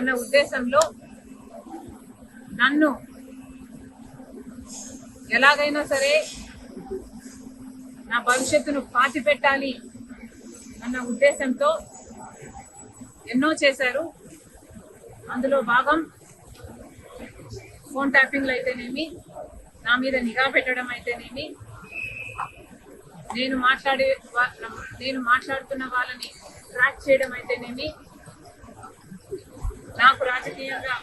అన్న ఉద్దేశంలో నన్ను ఎలాగైనా సరే నా భవిష్యత్తును పాతి పెట్టాలి అన్న ఉద్దేశంతో ఎన్నో చేశారు. అందులో భాగం ఫోన్ ట్యాపింగ్లు అయితేనేమి, నా మీద నిఘా పెట్టడం అయితేనేమి, నేను మాట్లాడుతున్న వాళ్ళని ట్రాక్ చేయడం అయితేనేమి, నాకు రాజకీయంగా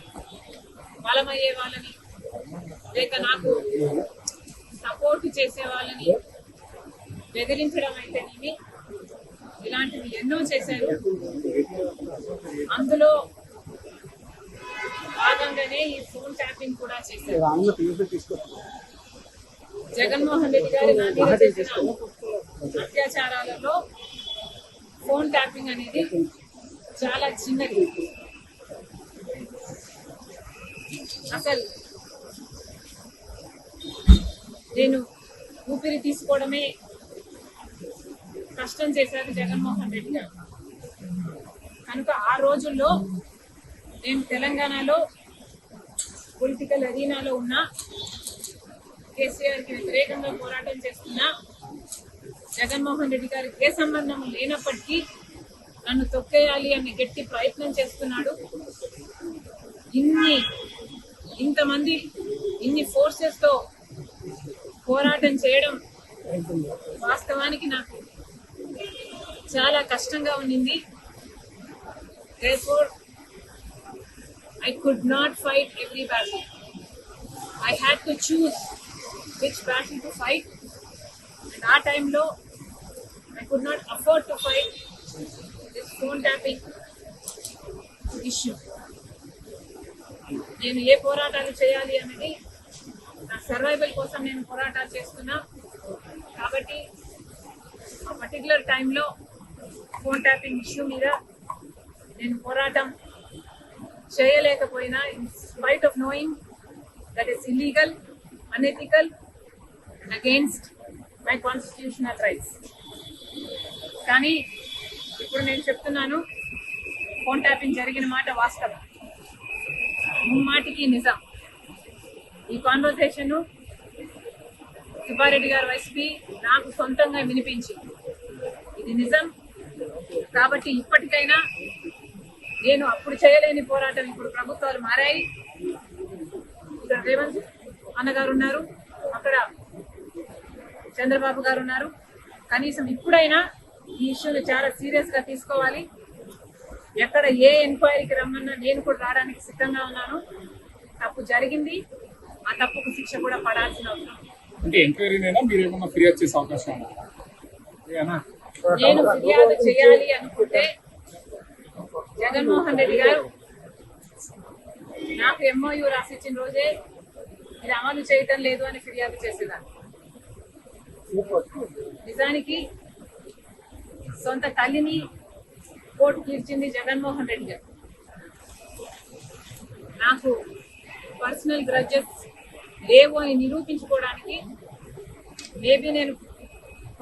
బలమయ్యే వాళ్ళని లేక నాకు సపోర్ట్ చేసే వాళ్ళని బెదిరించడం అయితేనేమి, ఇలాంటివి ఎన్నో చేశారు. అందులో భాగంగానే ఈ ఫోన్ ట్యాపింగ్ కూడా చేశారు. జగన్మోహన్ రెడ్డి గారి నా మీద చేసిన అత్యాచారాలలో ఫోన్ ట్యాపింగ్ అనేది చాలా చిన్నది. అసలు నేను ఊపిరి తీసుకోవడమే కష్టం చేశారు జగన్మోహన్ రెడ్డి గారు. కనుక ఆ రోజుల్లో నేను తెలంగాణలో పొలిటికల్ అరీనాలో ఉన్న కేసీఆర్కి వ్యతిరేకంగా పోరాటం చేస్తున్నా, జగన్మోహన్ రెడ్డి గారికి ఏ సంబంధం లేనప్పటికీ నన్ను తొక్కేయాలి అని గట్టి ప్రయత్నం చేస్తున్నాడు. ఇంతమంది ఇన్ని ఫోర్సెస్ తో పోరాటం చేయడం వాస్తవానికి నాకు చాలా కష్టంగా ఉన్నింది. Therefore, I could not fight every battle. I had to choose which battle to fight. And that time low, I could not afford to fight this phone tapping issue. నేను ఏ పోరాటాలు చేయాలి అనేది నా సర్వైవల్ కోసం నేను పోరాటాలు చేస్తున్నా. కాబట్టి ఆ పర్టికులర్ టైంలో ఫోన్ ట్యాపింగ్ ఇష్యూ మీద నేను పోరాటం చేయలేకపోయినా, in spite of knowing that is illegal, unethical and against my constitutional rights. కానీ ఇప్పుడు నేను చెప్తున్నాను, ఫోన్ ట్యాపింగ్ జరిగిన మాట వాస్తవం, ముమ్మాటికి నిజం. ఈ కాన్వర్సేషన్ సుబ్బారెడ్డి గారు వైసీపీ నాకు సొంతంగా వినిపించింది. ఇది నిజం. కాబట్టి ఇప్పటికైనా నేను అప్పుడు చేయలేని పోరాటం ఇప్పుడు ప్రభుత్వాలు మారాయి. ఇక్కడ రేవంత్ అన్నగారు ఉన్నారు, అక్కడ చంద్రబాబు గారు ఉన్నారు. కనీసం ఇప్పుడైనా ఈ ఇష్యూని చాలా సీరియస్ గా తీసుకోవాలి. ఎక్కడ ఏ ఎంక్వైరీకి రమ్మన్నా నేను కూడా రావడానికి సిద్ధంగా ఉన్నాను. తప్పు జరిగింది, ఆ తప్పుకు శిక్ష కూడా పడాల్సిన అవసరం. నేను ఫిర్యాదు చేయాలి అనుకుంటే జగన్మోహన్ రెడ్డి గారు నాకు MOU రాసిచ్చిన రోజే ఇది అమలు చేయటం లేదు అని ఫిర్యాదు చేసేదాన్ని. నిజానికి సొంత తల్లిని కోర్టు తీర్చింది జగన్మోహన్ రెడ్డి గారు. నాకు పర్సనల్ గ్రడ్జెస్ లేవు అని నిరూపించుకోవడానికి మేబీ నేను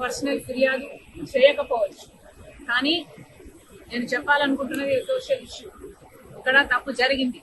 పర్సనల్ ఫిర్యాదు చేయకపోవచ్చు. కానీ నేను చెప్పాలనుకుంటున్నది సోషల్ ఇష్యూ. ఇక్కడ తప్పు జరిగింది.